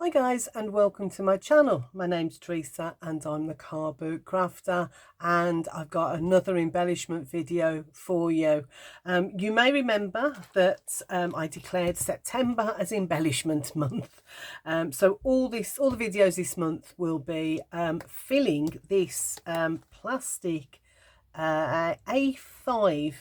Hi guys, and welcome to my channel. My name's Teresa and I'm the car boot crafter, and I've got another embellishment video for you. You may remember that I declared September as embellishment month. So all the videos this month will be filling this plastic A5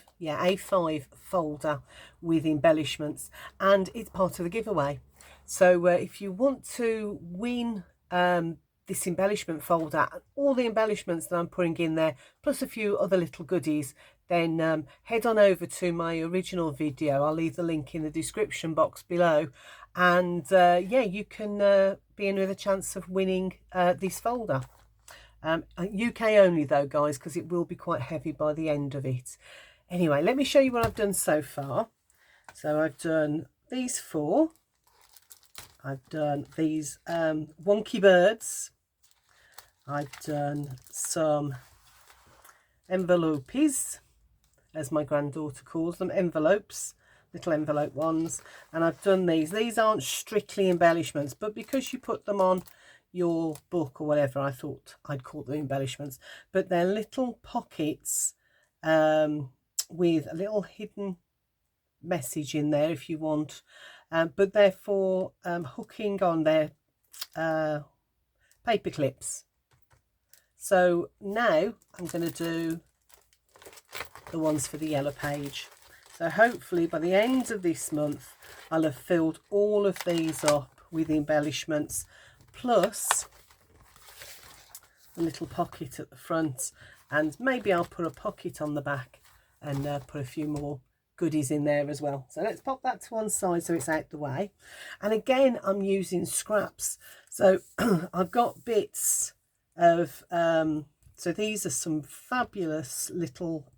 folder with embellishments, and it's part of the giveaway. So if you want to win this embellishment folder and all the embellishments that I'm putting in there, plus a few other little goodies, then head on over to my original video. I'll leave the link in the description box below, and yeah, you can be in with a chance of winning this folder. UK only though, guys, because it will be quite heavy by the end of it. Anyway, let me show you what I've done so far. So I've done these four. I've done these wonky birds. I've done some envelopes, as my granddaughter calls them, envelopes, little envelope ones. And I've done these. These aren't strictly embellishments, but because you put them on your book or whatever, I thought I'd call them embellishments. But they're little pockets with a little hidden message in there if you want, but they're for hooking on their paper clips. So now I'm going to do the ones for the yellow page. So hopefully by the end of this month I'll have filled all of these up with embellishments, plus a little pocket at the front, and maybe I'll put a pocket on the back and put a few more goodies in there as well. So let's pop that to one side so it's out the way. And again, I'm using scraps. So I've got bits of so these are some fabulous little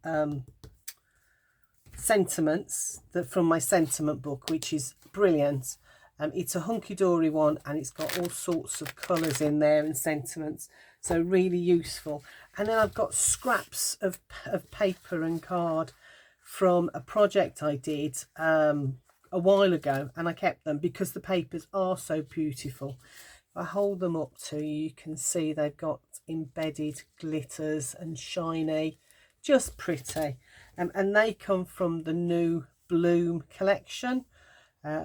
sentiments that from my sentiment book, which is brilliant. It's a hunky-dory one, and it's got all sorts of colours in there and sentiments, so really useful. And then I've got scraps of paper and card from a project I did a while ago, and I kept them because the papers are so beautiful. If I hold them up to you, you can see they've got embedded glitters and shiny, just pretty. And they come from the new Bloom collection,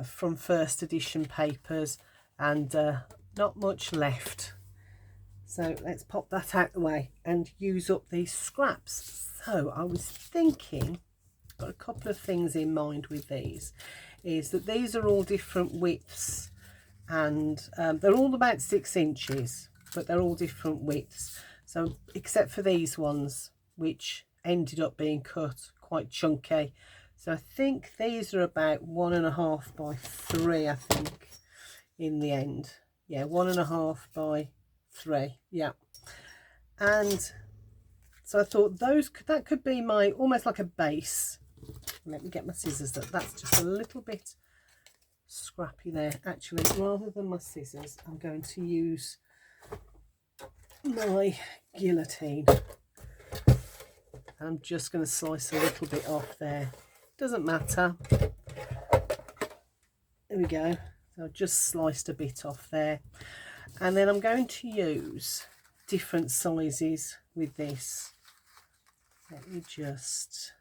from first edition papers, and not much left. So let's pop that out the way and use up these scraps. So I was thinking, got a couple of things in mind with these, is that these are all different widths, and they're all about 6 inches, but they're all different widths. So except for these ones, which ended up being cut quite chunky. So I think these are about 1.5 by 3, I think, in the end. Yeah, 1.5 by 3. Yeah. And so I thought that could be my, almost like a base. Let me get my scissors. That's just a little bit scrappy there. Actually, rather than my scissors, I'm going to use my guillotine. I'm just going to slice a little bit off there. Doesn't matter. There we go. So I've just sliced a bit off there. And then I'm going to use different sizes with this. Let me just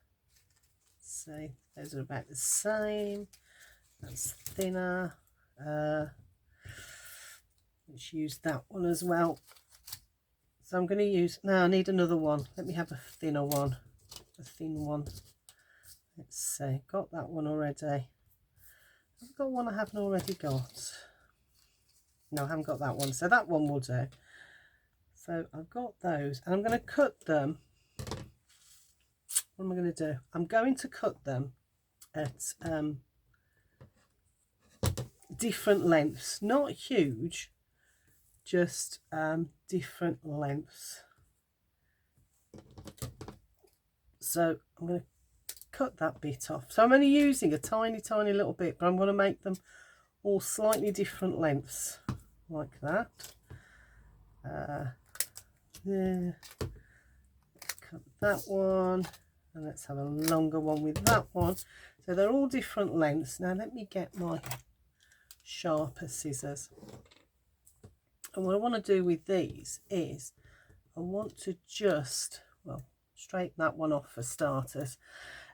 see. Those are about the same. That's thinner. Let's use that one as well. So I'm going to use, now I need another one. Let me have a thinner one, a thin one. Let's see, got that one already. I've got one I haven't already got. No, I haven't got that one, so that one will do. So I've got those, and I'm going to cut them. What am I going to do? I'm going to cut them at different lengths, not huge, just different lengths. So I'm going to cut that bit off. So I'm only using a tiny little bit, but I'm going to make them all slightly different lengths, like that. There. Cut that one, and let's have a longer one with that one. So they're all different lengths. Now let me get my sharper scissors. And what I want to do with these is I want to just, well, straighten that one off for starters,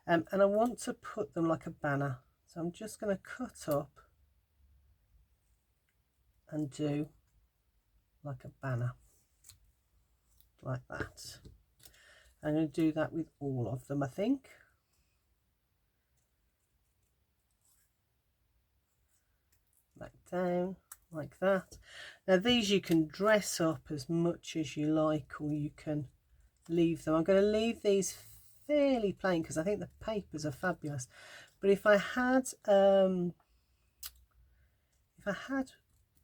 and I want to put them like a banner. So I'm just going to cut up and do like a banner like that. I'm going to do that with all of them, I think. Back down like that. Now these you can dress up as much as you like, or you can leave them. I'm going to leave these fairly plain because I think the papers are fabulous. But if I had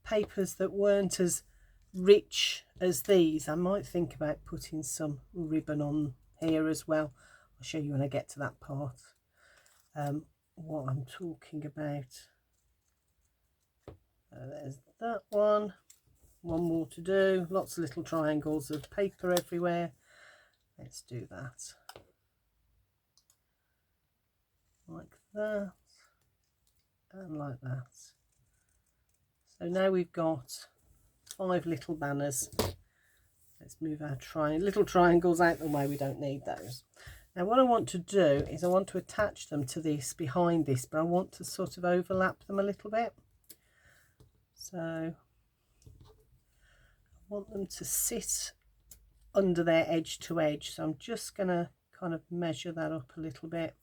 papers that weren't as rich as these, I might think about putting some ribbon on here as well. I'll show you when I get to that part what I'm talking about. There's that one more to do. Lots of little triangles of paper everywhere. Let's do that like that and like that. So now we've got 5 little banners. Let's move our little triangles out the way. We don't need those. Now what I want to do is I want to attach them to this behind this, but I want to sort of overlap them a little bit. So I want them to sit under their edge to edge. So I'm just going to kind of measure that up a little bit.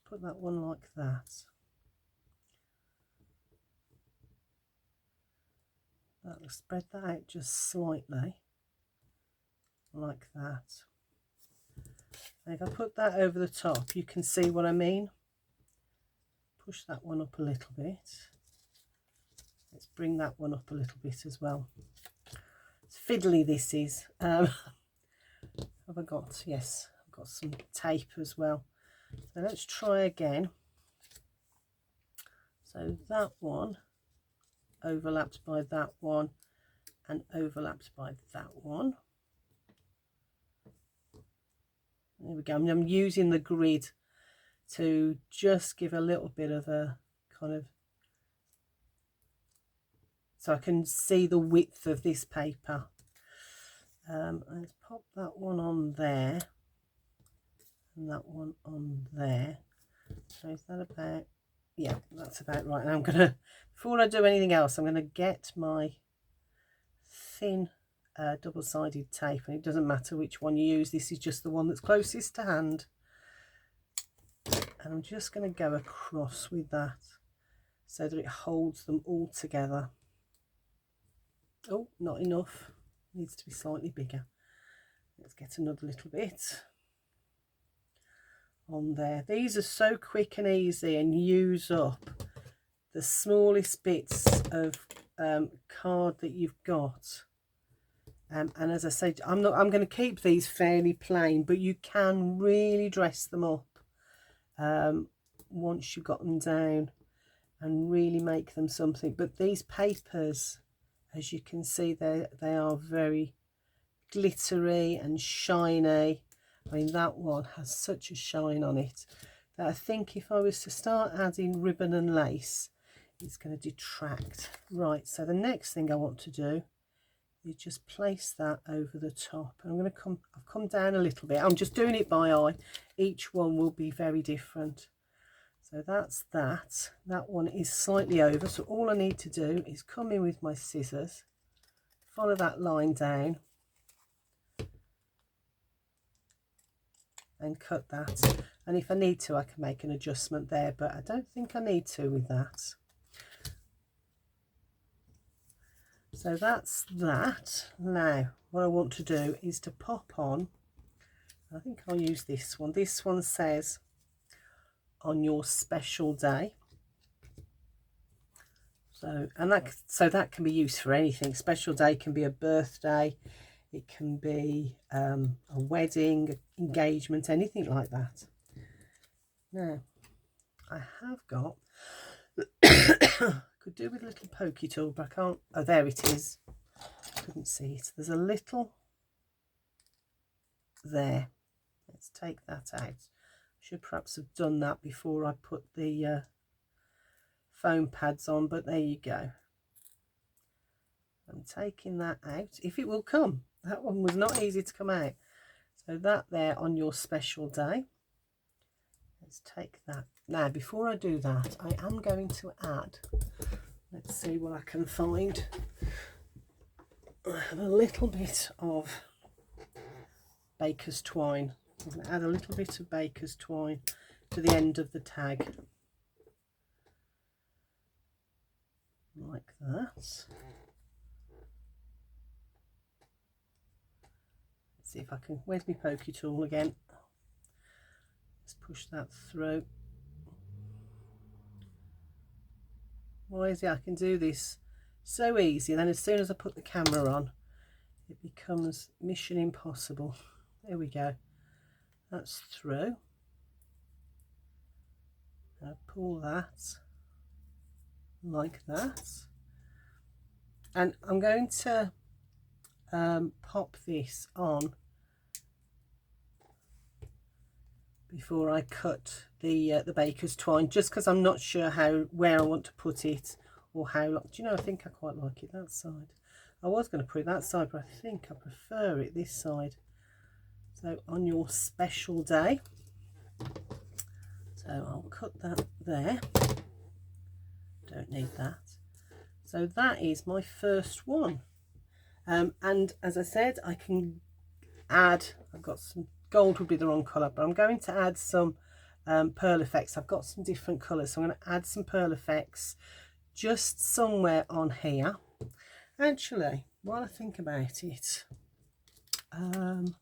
Put that one like that. That'll spread that out just slightly like that. And if I put that over the top, you can see what I mean. Push that one up a little bit. Let's bring that one up a little bit as well. It's fiddly, this is. Have I got? Yes, I've got some tape as well. So let's try again. So that one overlapped by that one and overlapped by that one. There we go. I'm using the grid to just give a little bit of a kind of, so I can see the width of this paper. Let's pop that one on there and that one on there. So is that about, yeah, that's about right. And I'm gonna, before I do anything else, I'm gonna get my thin double-sided tape, and it doesn't matter which one you use, this is just the one that's closest to hand, and I'm just going to go across with that so that it holds them all together. Oh, not enough, needs to be slightly bigger. Let's get another little bit on there. These are so quick and easy and use up the smallest bits of card that you've got. And as I said, I'm going to keep these fairly plain, but you can really dress them up once you've got them down and really make them something. But these papers, as you can see, they are very glittery and shiny. I mean, that one has such a shine on it that I think if I was to start adding ribbon and lace, it's going to detract. Right, so the next thing I want to do, you just place that over the top. And I'm going to I've come down a little bit. I'm just doing it by eye. Each one will be very different. So that's that. That one is slightly over. So all I need to do is come in with my scissors, follow that line down and cut that. And if I need to, I can make an adjustment there, but I don't think I need to with that. So that's that. Now what I want to do is to pop on, I think I'll use this one. This one says on your special day. So that can be used for anything. Special day can be a birthday, it can be a wedding, engagement, anything like that. Now I have got could do with a little pokey tool, but I can't. Oh, there it is. Couldn't see it. There's a little there. Let's take that out. Should perhaps have done that before I put the foam pads on, but there you go. I'm taking that out, if it will come. That one was not easy to come out. So that there on your special day. Let's take that. Now, before I do that, I am going to add, let's see what I can find. I have a little bit of baker's twine. I'm going to add a little bit of baker's twine to the end of the tag. Like that. Let's see if I can, where's my pokey tool again? Let's push that through. Why is it I can do this so easy, and then as soon as I put the camera on, it becomes mission impossible. There we go. That's through. Now pull that like that, and I'm going to pop this on before I cut the baker's twine, just because I'm not sure where I want to put it or how long. Do you know, I think I quite like it that side. I was going to put it that side, but I think I prefer it this side. So on your special day, so I'll cut that there. Don't need that. So that is my first one. And as I said, I can add, I've got some, gold would be the wrong colour, but I'm going to add some pearl effects. I've got some different colours, so I'm going to add some pearl effects just somewhere on here. Actually, while I think about it, and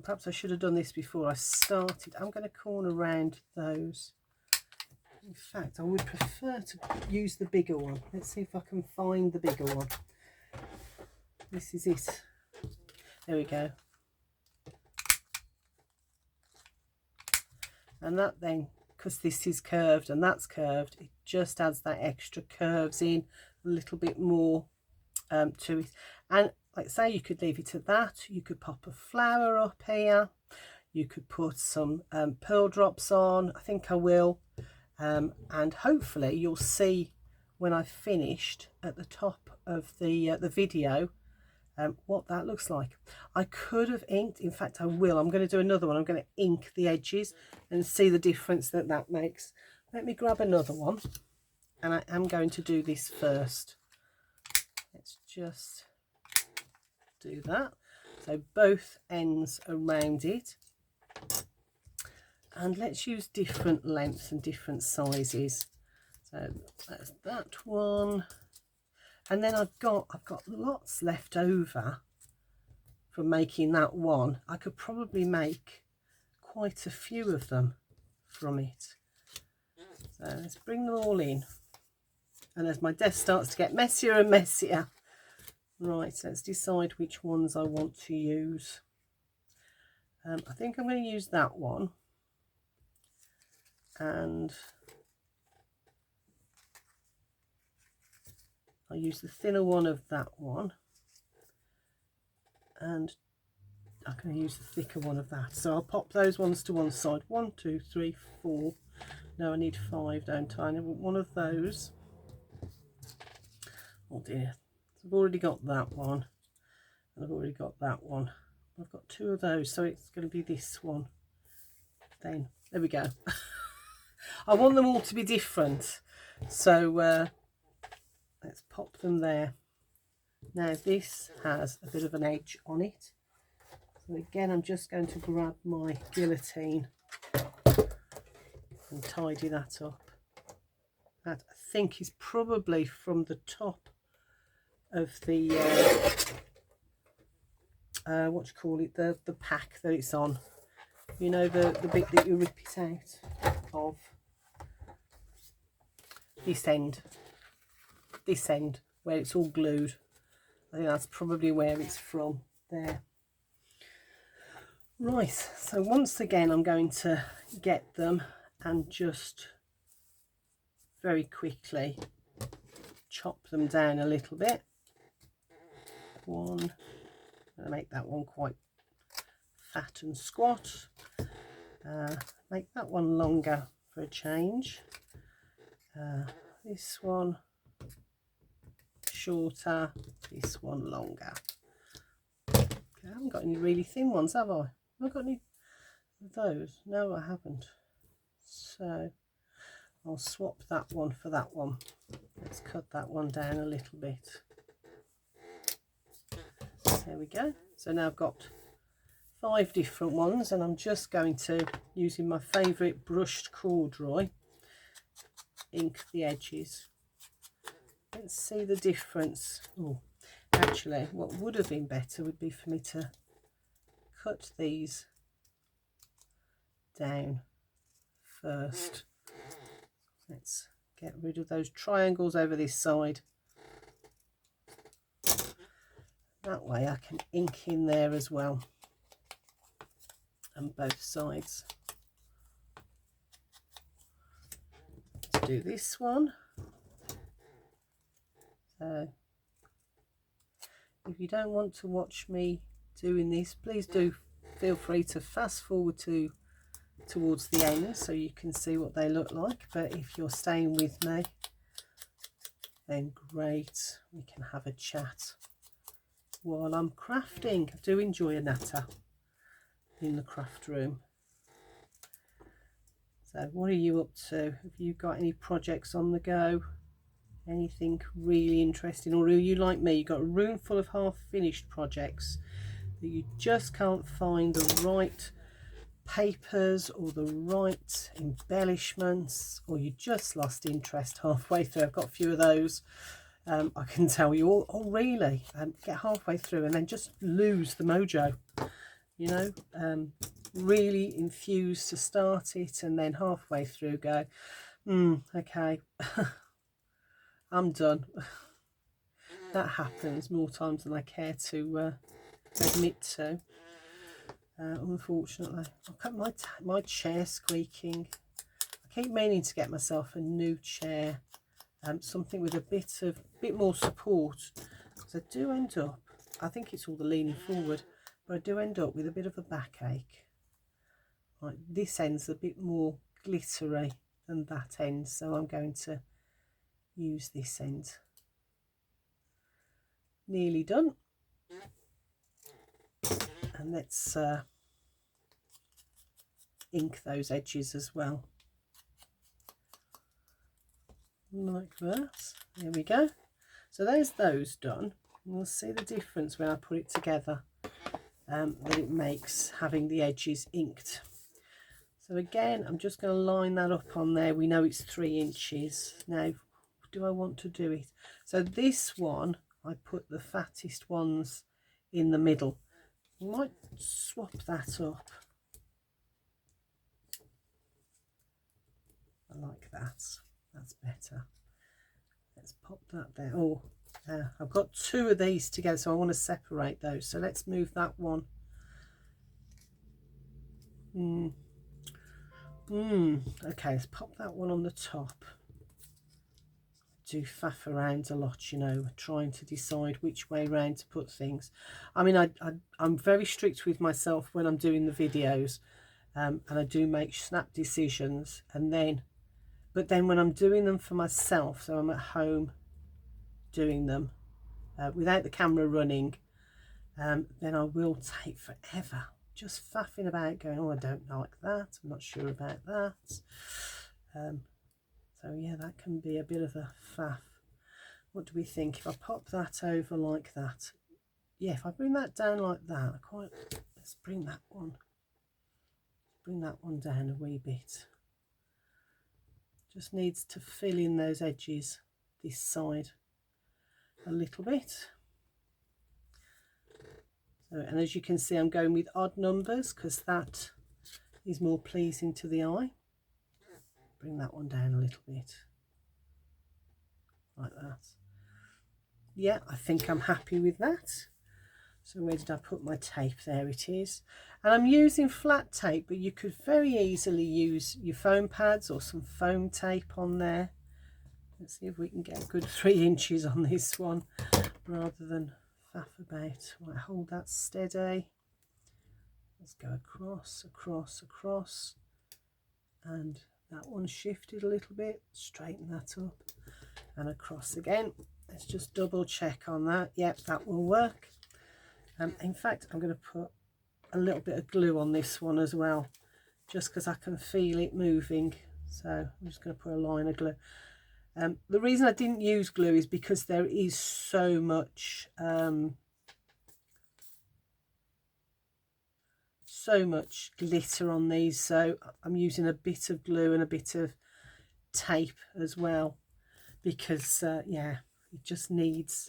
perhaps I should have done this before I started, I'm going to corner around those. In fact, I would prefer to use the bigger one. Let's see if I can find the bigger one. This is it. There we go. And that then, because this is curved and that's curved, it just adds that extra curves in, a little bit more to it. And like say, you could leave it at that. You could pop a flower up here. You could put some pearl drops on. I think I will. And hopefully you'll see when I've finished at the top of the video what that looks like. I could have inked, in fact I will, I'm going to do another one. I'm going to ink the edges and see the difference that that makes. Let me grab another one, and I am going to do this first. Let's just do that. So both ends around it, and let's use different lengths and different sizes. So that's that one. And then I've got lots left over from making that one. I could probably make quite a few of them from it. So let's bring them all in. And as my desk starts to get messier and messier. Right, so let's decide which ones I want to use. I think I'm going to use that one. And I'll use the thinner one of that one, and I'm going to use the thicker one of that. So I'll pop those ones to one side. 1, 2, 3, 4. No, I need 5, don't I? I want one of those. Oh dear. So I've already got that one, and I've already got that one. I've got 2 of those, so it's going to be this one. Then, there we go. I want them all to be different. So, let's pop them there. Now this has a bit of an edge on it. So again, I'm just going to grab my guillotine and tidy that up. That I think is probably from the top of the, what do you call it, the pack that it's on. You know, the bit that you rip it out of. This end where it's all glued. I think that's probably where it's from there. Right, so once again I'm going to get them and just very quickly chop them down a little bit. One, I'm going to make that one quite fat and squat. Make that one longer for a change. This one shorter, this one longer. Okay, I haven't got any really thin ones, have I? Have I got any of those? No, I haven't. So I'll swap that one for that one. Let's cut that one down a little bit. There we go. So now I've got 5 different ones, and I'm just going to, using my favourite brushed corduroy, ink the edges. Let's see the difference. Oh, actually, what would have been better would be for me to cut these down first. Let's get rid of those triangles over this side. That way I can ink in there as well, and both sides. Let's do this one. So if you don't want to watch me doing this, please do feel free to fast forward towards the end so you can see what they look like. But if you're staying with me, then great, we can have a chat while I'm crafting. I do enjoy a natter in the craft room. So what are you up to? Have you got any projects on the go? Anything really interesting? Or are you like me, you've got a room full of half finished projects that you just can't find the right papers or the right embellishments, or you just lost interest halfway through? I've got a few of those. I can tell you all. Oh really? Get halfway through and then just lose the mojo, you know, really enthused to start it, and then halfway through go, okay, I'm done. That happens more times than I care to admit to. Unfortunately, look at my chair squeaking. I keep meaning to get myself a new chair, something with a bit more support, because I do end up, I think it's all the leaning forward, but I do end up with a bit of a backache. Like this end's a bit more glittery than that end, so I'm going to use this end. Nearly done. And let's ink those edges as well, like that. There we go. So there's those done. We'll see the difference when I put it together, that it makes having the edges inked. So again, I'm just going to line that up on there. We know it's 3 inches. Now, do I want to do it? So this one, I put the fattest ones in the middle. I might swap that up. I like that. That's better. Let's pop that there. Oh, I've got 2 of these together, so I want to separate those. So let's move that one. Okay, let's pop that one on the top. I do faff around a lot, you know, trying to decide which way round to put things. I mean, I'm very strict with myself when I'm doing the videos, and I do make snap decisions, but then when I'm doing them for myself, so I'm at home doing them without the camera running, then I will take forever just faffing about, going, oh, I don't like that, I'm not sure about that. So yeah, that can be a bit of a faff. What do we think if I pop that over like that? Yeah, if I bring that down like that, let's bring that one down a wee bit. Just needs to fill in those edges this side a little bit. So, and as you can see, I'm going with odd numbers because that is more pleasing to the eye. Bring that one down a little bit like that. Yeah, I think I'm happy with that. So where did I put my tape? There it is. And I'm using flat tape, but you could very easily use your foam pads or some foam tape on there. Let's see if we can get a good 3 inches on this one rather than faff about. Right, hold that steady. Let's go across, across, across. And that one shifted a little bit. Straighten that up. And across again. let's just double check on that. Yep, that will work. In fact, I'm going to put a little bit of glue on this one as well, just because I can feel it moving. So I'm just going to put a line of glue. The reason I didn't use glue is because there is so much glitter on these, so I'm using a bit of glue and a bit of tape as well, because yeah, it just needs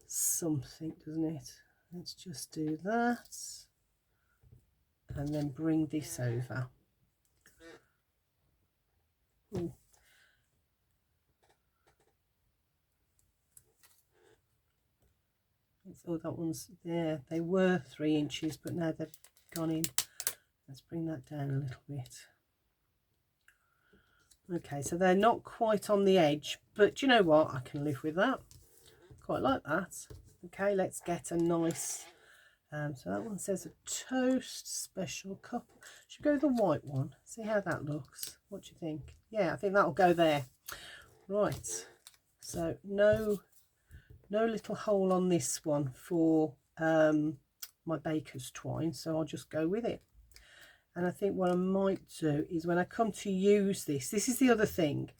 something, doesn't it? Let's just do that and then bring this over. Ooh. Oh, that one's there. They were 3 inches, but now they've gone in. Let's bring that down a little bit. Okay, so they're not quite on the edge, but you know what? I can live with that. Quite like that. Okay, let's get a nice, so that one says a toast special cup. Should we go with the white one? See how that looks. What do you think? Yeah, I think that'll go there. Right, so no little hole on this one for my baker's twine, so I'll just go with it. And I think what I might do is when I come to use this is the other thing.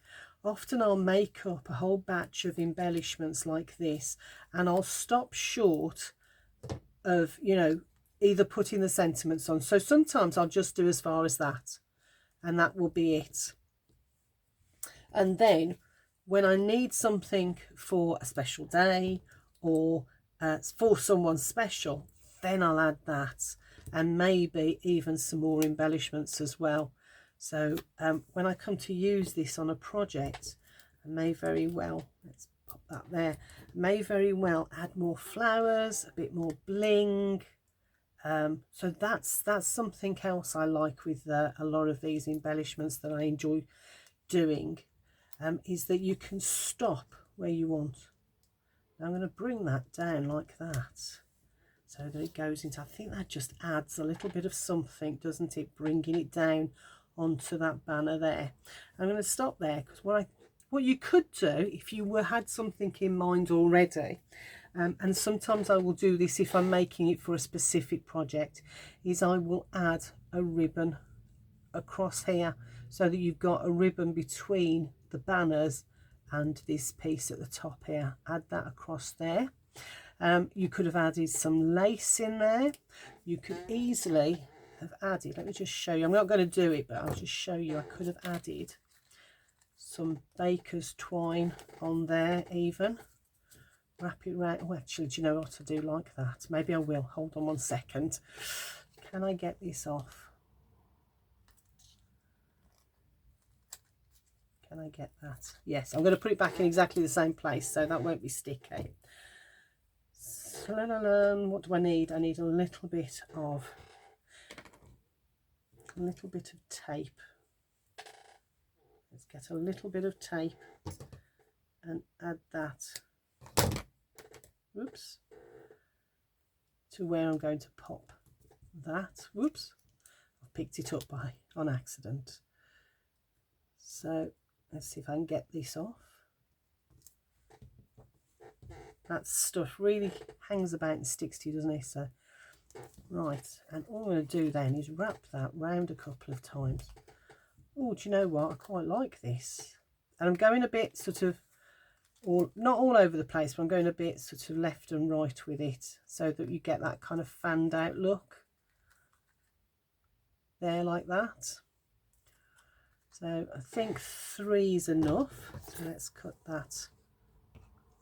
Often I'll make up a whole batch of embellishments like this, and I'll stop short of, you know, either putting the sentiments on. So sometimes I'll just do as far as that, and that will be it. And then when I need something for a special day or for someone special, then I'll add that, and maybe even some more embellishments as well. So when I come to use this on a project, I may very well, let's pop that there, may very well add more flowers, a bit more bling. So that's something else I like with a lot of these embellishments that I enjoy doing, is that you can stop where you want. Now I'm going to bring that down like that, so that it goes into, I think that just adds a little bit of something, doesn't it, bringing it down onto that banner there. I'm going to stop there, because what you could do if you had something in mind already, and sometimes I will do this if I'm making it for a specific project, is I will add a ribbon across here, so that you've got a ribbon between the banners and this piece at the top here. Add that across there. You could have added some lace in there. You could easily have added, let me just show you, I'm not going to do it, but I'll just show you, I could have added some baker's twine on there even. Wrap it around. Oh, actually, do you know what, I do like that. Maybe I will. Hold on 1 second. Can I get this off? Can I get that? Yes, I'm going to put it back in exactly the same place, so that won't be sticky. So, what do I need? I need a little bit of tape. Let's get a little bit of tape and add that, whoops, to where I'm going to pop that. Whoops, I've picked it up on accident. So let's see if I can get this off. That stuff really hangs about and sticks to you, doesn't it? So right, and all I'm going to do then is wrap that round a couple of times. Oh, do you know what? I quite like this. And I'm going a bit sort of, not all over the place, but I'm going a bit sort of left and right with it, so that you get that kind of fanned out look there, like that. So I think 3 is enough. So let's cut that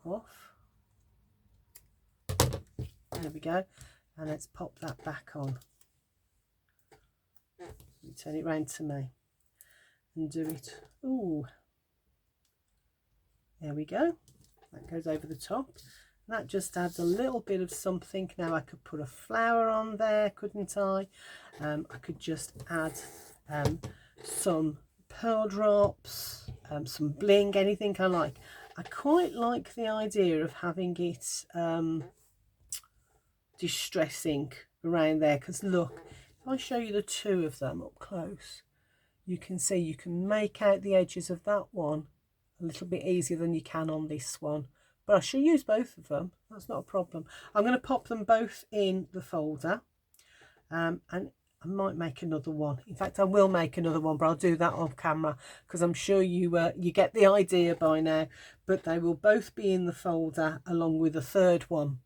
off. There we go. And let's pop that back on. Turn it round to me and do it. Ooh, there we go. That goes over the top. That just adds a little bit of something. Now I could put a flower on there, couldn't I? I could just add some pearl drops, some bling, anything I like. I quite like the idea of having it distressing around there, because look, if I show you the 2 of them up close, you can see you can make out the edges of that one a little bit easier than you can on this one, but I shall use both of them. That's not a problem. I'm going to pop them both in the folder, and I might make another one. In fact, I will make another one, but I'll do that on camera because I'm sure you get the idea by now. But they will both be in the folder along with a third one,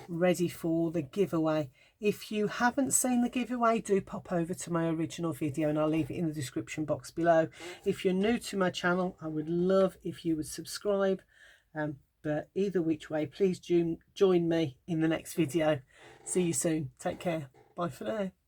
ready for the giveaway. If you haven't seen the giveaway, do pop over to my original video and I'll leave it in the description box below. If you're new to my channel, I would love if you would subscribe. But either which way, please join me in the next video. See you soon. Take care. Bye for now.